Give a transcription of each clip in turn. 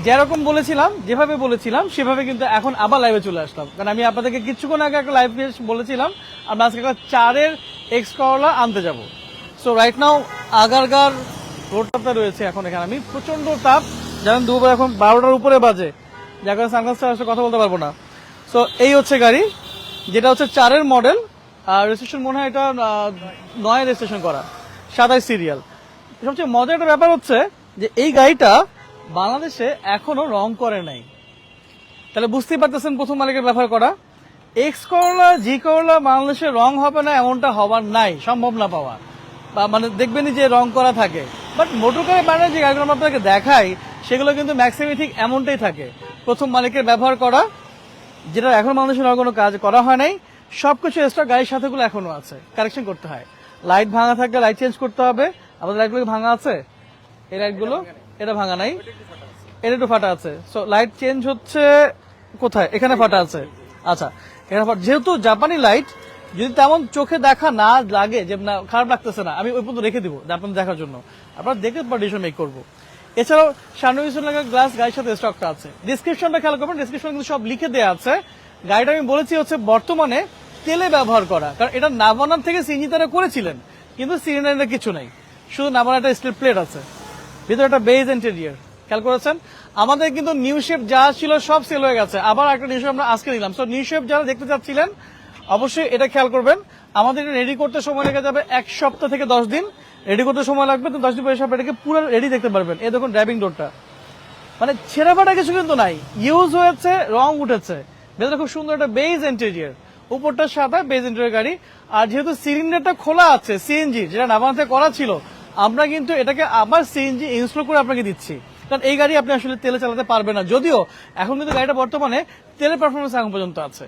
যেরকম বলেছিলাম, যেভাবে বলেছিলাম সেভাবে কিন্তু এখন আবার লাইভে চলে আসলাম, কারণ আমি আপনাদেরকে কিছুক্ষণ আগে একটা লাইভ বলেছিলাম আমরা আজকে একটা 4-এর এক্স করলা আনতে যাব। সো রাইট নাও আগারগার রোডটাতে রয়েছে এখন এখানে আমি, প্রচন্ড তাপ, জানেন দুপুর এখন 12টার উপরে বাজে, যার কারণে সানগ্লাসটা আসলে কথা বলতে পারবো না। সো এই হচ্ছে গাড়ি, যেটা হচ্ছে 4-এর মডেল, আর রেজিস্ট্রেশন মনে হয় এটা 9 রেজিস্ট্রেশন করা, 27 সিরিয়াল। সবচেয়ে মজার একটা ব্যাপার হচ্ছে যে এই গাড়িটা বাংলাদেশে এখনো রং করে নাই, তাহলে বুঝতেই পারতেছেন প্রথম মালিকের ব্যবহার করা। এক্স করলা জি করলা বাংলাদেশে রং হবে না এমনটা হবার নাই, সম্ভব না পাওয়া, বা মানে দেখবেনই যে রং করা থাকে। বাট মোটর কারে বানায় যে গাড়িগুলো আমরা আপনাকে দেখাই সেগুলো কিন্তু ম্যাক্সিমাম ঠিক এমনটাই থাকে, প্রথম মালিকের ব্যবহার করা, যেটা এখন বাংলাদেশে রং কোনো কাজ করা হয় নাই। সবকিছু এক্সট্রা গাড়ির সাথেগুলো এখনো আছে, কারেকশন করতে হয়। লাইট ভাঙা থাকলে লাইট চেঞ্জ করতে হবে। আমাদের লাইটগুলো ভাঙা আছে, এই লাইটগুলো, এটা ভাঙা নাই, এটা একটু ফাটা আছে। সো লাইট চেঞ্জ হচ্ছে কোথায়, এখানে ফাটা আছে। আচ্ছা, এখানে যেহেতু জাপানি লাইট যদি তেমন চোখে দেখা না লাগে, যে না খারাপ লাগতেছে না, আমি ওই পর্যন্ত রেখে দিব আপনাদের দেখার জন্য, আপনারা দেখে পর ডিসিশন মেক করবো। এছাড়াও সামনে পিছনে লাগা গ্লাস গাড়ির সাথে স্টকটা আছে। ডিসক্রিপশনটা খেয়াল করবেন, ডিসক্রিপশন কিন্তু সব লিখে দেওয়া আছে। গাড়িটা আমি বলেছি হচ্ছে বর্তমানে তেলে ব্যবহার করা, কারণ এটা নাভানার থেকে সিএনজি তারা করেছিলেন, কিন্তু সিলিন্ডারে কিছু নাই, শুধু নাভানার একটা স্টিল প্লেট আছে, ভিতরে একটা বেজ ইন্টেরিয়র। খেয়াল করেছেন আমাদের কিন্তু নিউ শেপ যা ছিল সব সেল হয়ে গেছে, আবার একটা নিউ শেপ আমরা আজকে দিলাম। সো নিউ শেপ যারা দেখতে চাচ্ছিলেন অবশ্যই এটা খেয়াল করবেন। আমাদের এটা রেডি করতে সময় লেগে যাবে 1 সপ্তাহ থেকে 10 দিন, রেডি করতে সময় লাগবে, তো 10 দিন পরে সব এটাকে পুরো রেডি দেখতে পারবেন। এই দেখুন ড্রাইভিং ডোরটা, মানে ছেঁড়া ফাটা কিছু কিন্তু নাই, ইউজ হয়েছে, রং উঠেছে, ভেতরে খুব সুন্দর একটা বেজ ইন্টেরিয়র, উপরটা সাদা বেজ ইন্টেরিয়র গাড়ি। আর যেহেতু সিলিন্ডারটা খোলা আছে সিএনজি, যেটা নাভানাতে করা ছিল, আমরা কিন্তু এটাকে আবার সিএনজি ইনস্টল করে আপনাকে দিচ্ছি, কারণ এই গাড়ি আপনি আসলে তেলে চালাতে পারবেন না। যদিও এখন কিন্তু গাড়িটা বর্তমানে তেলের পারফরমেন্স এখন পর্যন্ত আছে।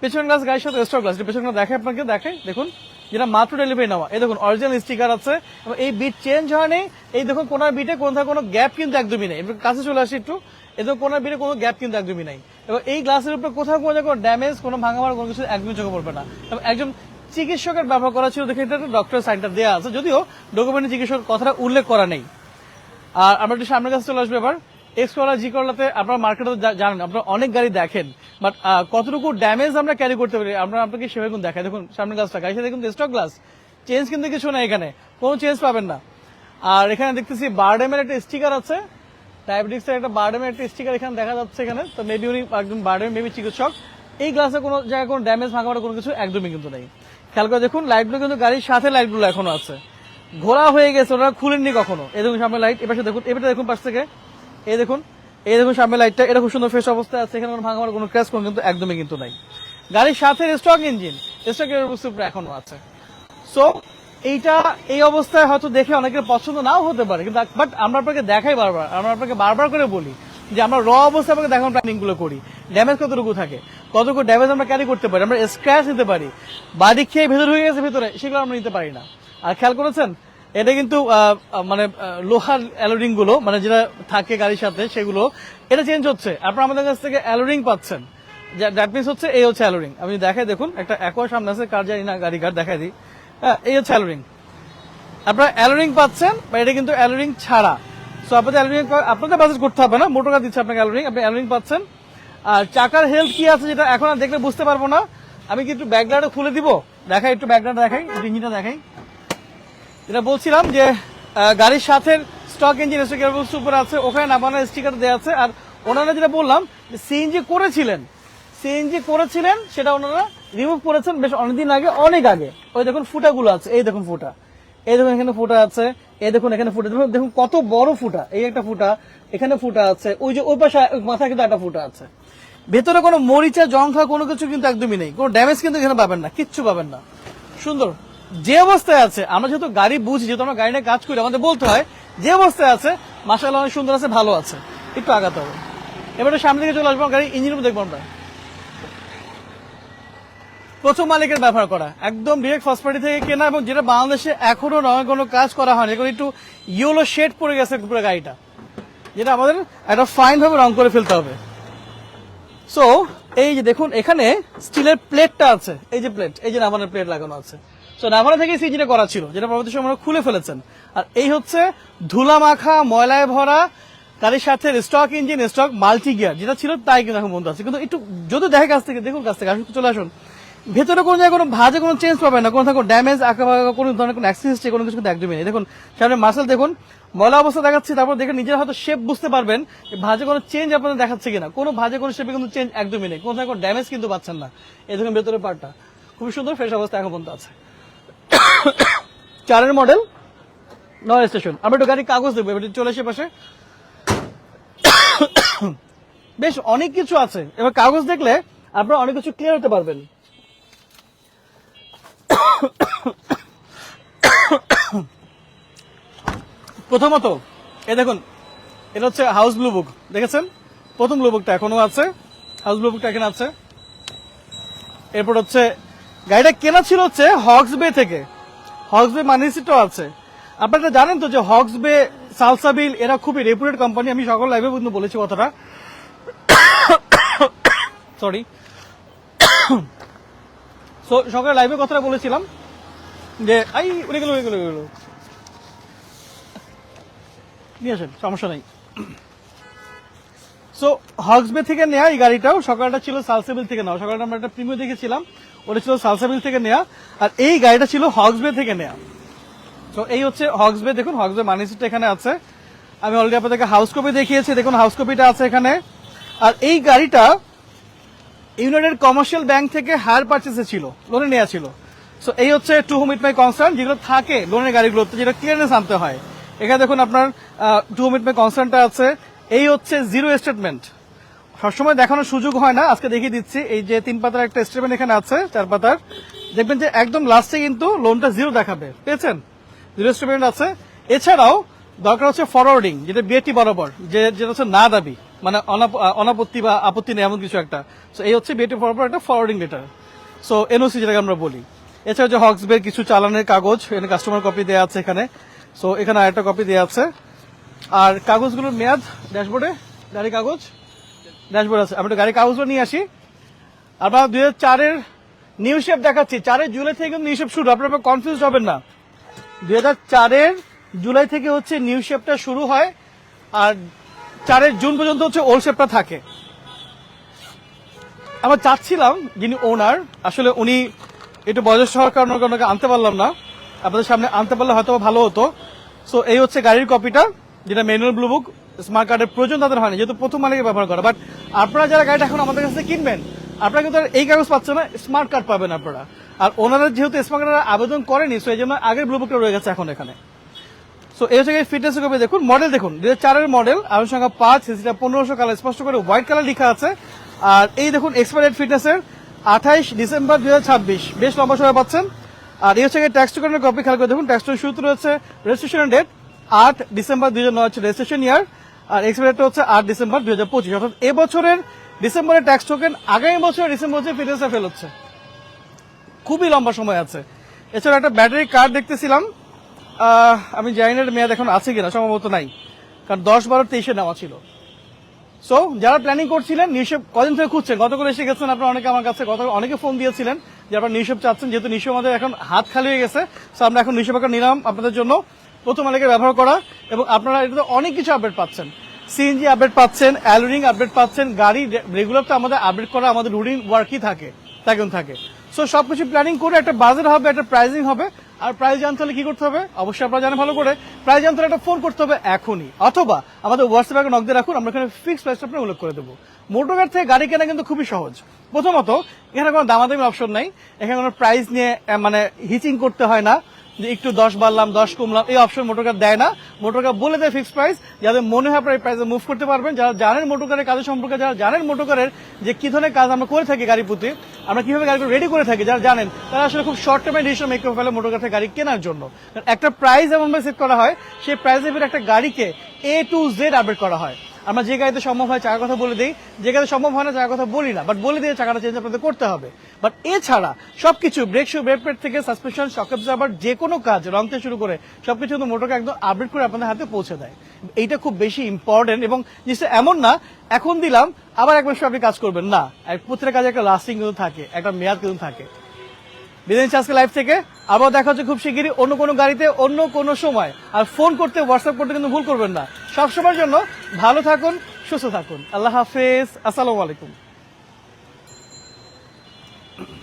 পেছন গ্লাস গাড়ির সাথে স্টক গ্লাস, পেছনটা দেখে আপনাকে দেখাই, দেখুন যেটা মাত্র ডেলিভারি নেওয়া। এই দেখুন অরিজিনাল স্টিকার আছে, এবং এই বিট চেঞ্জ হয়নি। এই দেখুন কোনার বিটে কোনো গ্যাপ কিন্তু একদমই নেই, কাছে চলে আসি একটু, এই দেখুন কোনার বিটে কোনো গ্যাপ কিন্তু একদমই নাই। এবং এই গ্লাসের উপরে কোথাও কোনো জায়গায় ড্যামেজ, কোনো ভাঙা ভাঙা কোনো কিছু একদমই চোখে পড়বে না। এবং একজন চিকিৎসকের ব্যবহার করা ছিল দেখে, এটা ডক্টর সাইনটা দেওয়া আছে, যদিও ডকুমেন্টে চিকিৎসক কথাটা উল্লেখ করা নেই। আর আমরা একটু সামনের কাছে চলে আসবো এবার। এক্স করলা জি করলাতে আপনারা মার্কেটে জানেন, আপনারা অনেক গাড়ি দেখেন, বাট কতটুকু ড্যামেজ আমরা ক্যারি করতে পারি আমরা আপনাকে সেভাবে কিন্তু দেখাই। দেখুন সামনের গ্লাসটা, গাড়ির সাথে কিন্তু স্টক গ্লাস, চেঞ্জ কিন্তু কিছু না, এখানে কোনো চেঞ্জ পাবেন না। আর এখানে দেখতেছি বারডেমের একটা স্টিকার আছে, ডায়াবেটিক্সের একটা বারডেমের একটা স্টিকার এখানে দেখা যাচ্ছে এখানে, তো মেবি উনি একদম বারডেম মেবি চিকিৎসক। এই গ্লাসে কোনো জায়গায় কোনো ড্যামেজ ভাঙা কোনো কিছু একদমই কিন্তু নেই। খেয়াল করে দেখুন লাইটগুলো কিন্তু গাড়ির সাথে লাইটগুলো এখনো আছে, ঘোরা হয়ে গেছে, ওরা খুলেননি কখনো। এই দেখুন সামনে লাইট, এপাশে দেখুন, এবারে দেখুন পাশ থেকে, এই দেখুন, এই দেখুন সামনে লাইটটা, এটা খুব সুন্দর ফ্রেশ অবস্থায় আছে, এখানে কোনো ভাঙা কোনো ক্র্যাশ কোনো কিন্তু একদমই কিন্তু নাই। গাড়ির সাথে স্টক ইঞ্জিন, স্টক এখনো আছে। সো এইটা এই অবস্থায় হয়তো দেখে অনেকের পছন্দ নাও হতে পারে, কিন্তু বাট আমরা আপনাকে দেখাই বারবার, আমরা আপনাকে বারবার করে বলি যে আমরা র অবস্থায় আপনাকে দেখানোর প্ল্যানিং গুলো করি, ড্যামেজ কতটুকু থাকে, কতটুকু ড্যামেজ আমরা ক্যারি করতে পারি, আমরা স্ক্র্যাচ নিতে পারি, বাড়ি খেয়ে ভেতর হয়ে গেছে ভেতরে, সেগুলো আমরা নিতে পারি না। আর খেয়াল করেছেন এটা কিন্তু মানে লোহার অ্যালোরিং গুলো, মানে যেটা থাকে গাড়ির সাথে সেগুলো এটা চেঞ্জ হচ্ছে, আপনারা আমাদের কাছ থেকে অ্যালোরিং পাচ্ছেন। দ্যাট মিনস হচ্ছে এই হচ্ছে অ্যালোরিং, আমি দেখাই দেখুন, একটা অ্যাকোয়া সামনে আছে, কার জানি না গাড়ি কার দেখাই দিই। হ্যাঁ, এই হচ্ছে অ্যালোরিং, আপনারা অ্যালোরিং পাচ্ছেন, বা এটা কিন্তু অ্যালোরিং ছাড়া। সো আপনাদের অ্যালোরিং আপনাদের বাজেট করতে হবে না, মোটর কার দিচ্ছে আপনাকে অ্যালোরিং, আপনি অ্যালোরিং পাচ্ছেন। আর চাকার হেলথ কি আছে যেটা এখন আর দেখলে বুঝতে পারবো না, আমি কি একটু ব্যাকলাইটও খুলে দিব, দেখাই একটু ব্যাকলাইট দেখাই, ইঞ্জিনটা দেখাই। যেটা বলছিলাম যে গাড়ির সাথে স্টক ইঞ্জিন উপরে আছে, ওখানে নামানোর স্টিকার দেওয়া আছে। আর ওনারা যেটা বললাম সিএনজি করেছিলেন সেটা ওনারা রিমুভ করেছেন বেশ অনেকদিন আগে, অনেক আগে। ওই দেখুন ফুটাগুলো আছে, এই দেখুন ফুটা, এই দেখুন এখানে ফুটা আছে, এই দেখুন এখানে ফুটা, দেখুন কত বড় ফুটা, এই একটা ফুটা, এখানে ফুটা আছে, ওই যে ওই পাশে মাথায় কিন্তু একটা ফুটা আছে। ভেতরে কোনো মরিচা জং খাওয়া কোনো কিছু কিন্তু একদমই নেই, কোনো ড্যামেজ কিন্তু এখানে পাবেন না, কিচ্ছু পাবেন না, সুন্দর যে অবস্থায় আছে। আমরা যেহেতু গাড়ি বুঝি, যেহেতু আমরা গাড়ি নিয়ে কাজ করি, আমাদের বলতে হয় যে অবস্থায় আছে মাশাআল্লাহ অনেক সুন্দর আছে, ভালো আছে। একটু আগাতে হবে, এবারে সামনে দিকে চলে আসবো, গাড়ি ইঞ্জিন দেখবো আমরা। প্রথম মালিকের ব্যবহার করা, একদম ডিরেক্ট ফার্স্ট পার্টি থেকে কেনা, এবং যেটা বাংলাদেশে এখনো রঙের কোনো কাজ করা হয়নি, এখন একটু ইয়েলো শেড পড়ে গেছে পুরো গাড়িটা, যেটা আমাদের একটা ফাইন ভাবে রং করে ফেলতে হবে। সো এই যে দেখুন এখানে স্টিলের প্লেটটা আছে, এই যে প্লেট, এই যে নাভানার প্লেট লাগানো আছে। সো নাভানা থেকে সিজিটা করা ছিল, যেটা পরবর্তী সময় খুলে ফেলেছেন। আর এই হচ্ছে ধুলা মাখা ময়লায় ভরা গাড়ির সাথে stock engine, stock multi gear যেটা ছিল তাই কিন্তু এখন বন্ধ আছে। কিন্তু একটু যদি দেখে কাছ থেকে, দেখুন কাছ থেকে, আসুন চলে আসুন। ভেতরে কোনো জায়গায় কোনো ভাজে কোনো চেঞ্জ পাবে না, কোনো ড্যামেজ আঁকা কোনো ধরনের কোনো অ্যাক্সিডেন্ট কোনো কিছু কিন্তু একদমই নেই। দেখুন সামনে মাসেল দেখুন, ময়লা অবস্থা দেখাচ্ছে, তারপর দেখে নিজের হয়তো শেপ বুঝতে পারবেন ভাজে কোনো চেঞ্জ আপনাদের দেখাচ্ছে কিনা। কোনো ভাজে কোনো শেপে কিন্তু চেঞ্জ একদমই নেই, কোনো ধরনের কোনো ড্যামেজ কিন্তু পাচ্ছেন না। এই দেখুন ভেতরের পার্টটা খুবই সুন্দর ফ্রেশ অবস্থা এখন পর্যন্ত আছে। 4 মডেল, 9 স্টেশন। আমরা একটু গাড়ির কাগজ দেখবো, এবার চলে এসে পাশে বেশ অনেক কিছু আছে। এবার কাগজ দেখলে আপনারা অনেক কিছু ক্লিয়ার হতে পারবেন। প্রথমত এই দেখুন, এটা হচ্ছে হাউস ব্লু বুক, দেখেছেন? প্রথম ব্লু বুকটা এখনো আছে, হাউস ব্লু বুকটা এখানে আছে। এরপর হচ্ছে গাড়িটা কেনা ছিল হচ্ছে হক্স বে থেকে, হক্স বে মানি সিটও আছে। আপনারা জানেন তো যে হক্স বে, সালসাবিল এরা খুবই রেপুটেড কোম্পানি। আমি সকল লাইভে কিন্তু বলেছি কথাটা, সরি। সো সকালে লাইভে কথাটা বলেছিলাম যে উড়ে গেল নিয়ে আসেন, সমস্যা নেই। সো হক্স বে থেকে নেওয়া এই গাড়িটাও, সকালটা ছিল সালসাবিল থেকে নেওয়া। সকালটা আমরা একটা প্রিমিয়াম দেখেছিলাম, ওটা ছিল সালসাবিল থেকে নেওয়া, আর এই গাড়িটা ছিল হক্স বে থেকে নেওয়া। তো এই হচ্ছে হক্স বে, দেখুন হক্স বে মানি সিটটা এখানে আছে। আমি অলরেডি আপনাদেরকে হাউস কপি দেখিয়েছি, দেখুন হাউস কপিটা আছে এখানে। আর এই গাড়িটা ইউনাইটেড কমার্শিয়াল ব্যাংক থেকে হায়ার পারচেসে ছিল, লোনে নেওয়া ছিল। সো এই হচ্ছে to whom it may concern, যেগুলো থাকে লোনের গাড়িগুলোতে, যেটা ক্লিয়ারেন্স আনতে হয়। এখানে দেখুন আপনার টু হোম ইট মাই কনসার্নটা আছে। এই হচ্ছে জিরো স্টেটমেন্ট, সবসময় দেখানোর সুযোগ হয় না, আজকে দেখিয়ে দিচ্ছি। এই যে 3 পাতার একটা স্টেটমেন্ট এখানে আছে, 4 পাতার, দেখবেন যে একদম লাস্টে কিন্তু লোনটা জিরো দেখাবে, পেয়েছেন? জিরো স্টেটমেন্ট আছে। এছাড়াও দরকার হচ্ছে ফরওয়ার্ডিং, যেটা বিএটি বরাবর, যেটা হচ্ছে না দাবি, মানে অনাপত্তি বা আপত্তি নেই এমন কিছু একটা। সো এই হচ্ছে বিএটি বরাবর একটা ফরওয়ার্ডিং লেটার, সো এনওসি যেটাকে আমরা বলি। এছাড়া যে হক্সবের কিছু চালানের কাগজ, এখানে কাস্টমার কপি দেওয়া আছে এখানে। সো এখানে আরেকটা কপি দেওয়া আছে। আর কাগজগুলোর মেয়াদ ড্যাশবোর্ডে, গাড়ি কাগজ ড্যাশবোর্ড আছে। আমি একটু গাড়ির কাগজগুলো নিয়ে আসি। আমরা 2004-এর নিউ শেপ দেখাচ্ছি, 4 জুলাই থেকে কিন্তু নিউ শেপ শুরু, আপনারা কনফিউজ হবেন না। 2004-এর জুলাই থেকে হচ্ছে নিউ শেপটা শুরু হয়, আর 4 জুন পর্যন্ত হচ্ছে ওল্ড শেপটা থাকে। আমরা চাচ্ছিলাম যিনি ওনার, আসলে উনি একটু বয়স হওয়ার কারণে ওনাকে আনতে পারলাম না, আপনাদের সামনে আনতে পারলে হয়তো ভালো হতো। সো এই হচ্ছে গাড়ির কপিটা, যেটা ম্যানুয়াল ব্লু বুক। স্মার্ট কার্ডের প্রয়োজন তাদের হয়নি, যেহেতু প্রথম মালিকের ব্যবহার করা। বাট আপনারা যারা গাড়িটা এখন আমাদের কাছে কিনবেন, আপনারা কিন্তু এই কাগজ পাচ্ছেন না, স্মার্ট কার্ড পাবেন আপনারা। আর ওনারা যেহেতু স্মার্ট কার্ড আবেদন করেনি, সো এই জন্য আগের ব্লু বুকটা রয়ে গেছে এখন এখানে। সো এই হচ্ছে ফিটনেস কপি, দেখুন মডেল দেখুন 2004-এর মডেল, আরো সংখ্যা 5, সিসিটা 1500 কালার স্পষ্ট করে হোয়াইট কালার লেখা আছে। আর এই দেখুন এক্সপায়ার ফিটনেসের 28 ডিসেম্বর 2026, বেশ লম্বা সময় পাচ্ছেন। আর এই হচ্ছে ট্যাক্স টোকেনের কপি, খেয়াল করে দেখুন ট্যাক্স শুরু রয়েছে, রেজিস্ট্রেশন ডেট 8 ডিসেম্বর 2009 হচ্ছে রেজিস্ট্রেশন ইয়ার, আর এক্সপায়ারটা হচ্ছে 8 ডিসেম্বর 2025, অর্থাৎ এবছরের ডিসেম্বরের ট্যাক্স টোকেন আগামী বছর ডিসেম্বর হচ্ছে ফিটনেসে ফেল হচ্ছে, খুবই লম্বা সময় আছে। এছাড়া একটা ব্যাটারি কার্ড দেখতেছিলাম, আমি জানি না মেয়াদ এখন আছে কিনা, সম্ভবত নাই, কারণ 10/12/23 নেওয়া ছিল। সো যারা প্ল্যানিং করছিলেন নিউশেপ কদিন থেকে খুঁজছেন, গত করে এসে গেছেন আপনারা অনেকে আমার কাছে, অনেকে ফোন দিয়েছিলেন যে আপনারা নিউশেপ চাচ্ছেন, যেহেতু নিউশেপ আমাদের এখন হাত খালি হয়ে গেছে। সো আমরা এখন নিউশেপ একটা নিলাম আপনাদের জন্য, প্রথম মালিকের ব্যবহার করা, এবং আপনারা এটাতে অনেক কিছু আপডেট পাচ্ছেন, সিএনজি আপডেট পাচ্ছেন, অ্যালোরিং আপডেট পাচ্ছেন। গাড়ি রেগুলার তো আমাদের আপডেট করা আমাদের রুটিন ওয়ার্কই থাকে, তেমন থাকে। সো সবকিছু প্ল্যানিং করে একটা বাজেট হবে, একটা প্রাইসিং হবে। আর প্রাইস জানতে হলে কি করতে হবে, অবশ্যই আপনারা জানেন ভালো করে, প্রাইস জানতে হলে একটা ফোন করতে হবে এখনই, অথবা আমাদের হোয়াটসঅ্যাপে নক দিয়ে রাখুন, আমরা এখানে ফিক্সড প্রাইসটা আপনার উল্লেখ করে দেবো। মোটরকার থেকে গাড়ি কেনা কিন্তু খুবই সহজ। প্রথমত এখানে কোনো দামাদামি অপশন নাই, এখানে কোনো প্রাইস নিয়ে মানে হিচিং করতে হয় না, যে একটু 10 বাড়লাম 10 কমলাম, এই অপশন মোটরকার দেয় না। মোটরকার বলে দেয় ফিক্সড প্রাইস, যাদের মনে হয় আপনারা এই প্রাইসে মুভ করতে পারবেন। যারা জানেন মোটরকারের কাজের সম্পর্কে, যারা জানেন মোটরকারের যে কি ধরনের কাজ আমরা করে থাকি গাড়ি প্রতি, আমরা কিভাবে গাড়িগুলো রেডি করে থাকি, যারা জানেন তারা আসলে খুব শর্ট টাইমে ডিসিশন মেক করে ফেলে মোটরকার থেকে গাড়ি কেনার জন্য। একটা প্রাইস এমনভাবে সেট করা হয়, সেই প্রাইসের ভিতরে একটা গাড়িকে A to Z আপডেট করা হয়। আমরা যে গাড়িতে সম্ভব হয় চাকার কথা বলে দিই, যে গাড়িতে সম্ভব হয় না চাকার কথা বলি না, বাট বলে দিয়ে চাকাটা চেঞ্জ আপনাদের করতে হবে। বাট এছাড়া সবকিছু ব্রেক শু, ব্রেক প্যাড থেকে সাসপেনশন, শক অ্যাবজর্বার, যে কোনো কাজ রং থেকে শুরু করে সবকিছু কিন্তু মোটরকে একদম আপডেট করে আপনাদের হাতে পৌঁছে দেয়। এইটা খুব বেশি ইম্পর্টেন্ট, এবং জিনিসটা এমন না এখন দিলাম আবার 1 মাস আপনি কাজ করবেন না, প্রত্যেকটা কাজে একটা লাস্টিং কিন্তু থাকে, একটা মেয়াদ কিন্তু থাকে। বিদায় নিচ্ছি আজকে লাইভ থেকে। আবার দেখা হচ্ছে খুব শিগগিরই অন্য কোনো গাড়িতে অন্য কোনো সময়। আর ফোন করতে হোয়াটসঅ্যাপ করতে কিন্তু ভুল করবেন না। সব সময়ের জন্য ভালো থাকুন, সুস্থ থাকুন। আল্লাহ হাফেজ, আসসালামু আলাইকুম।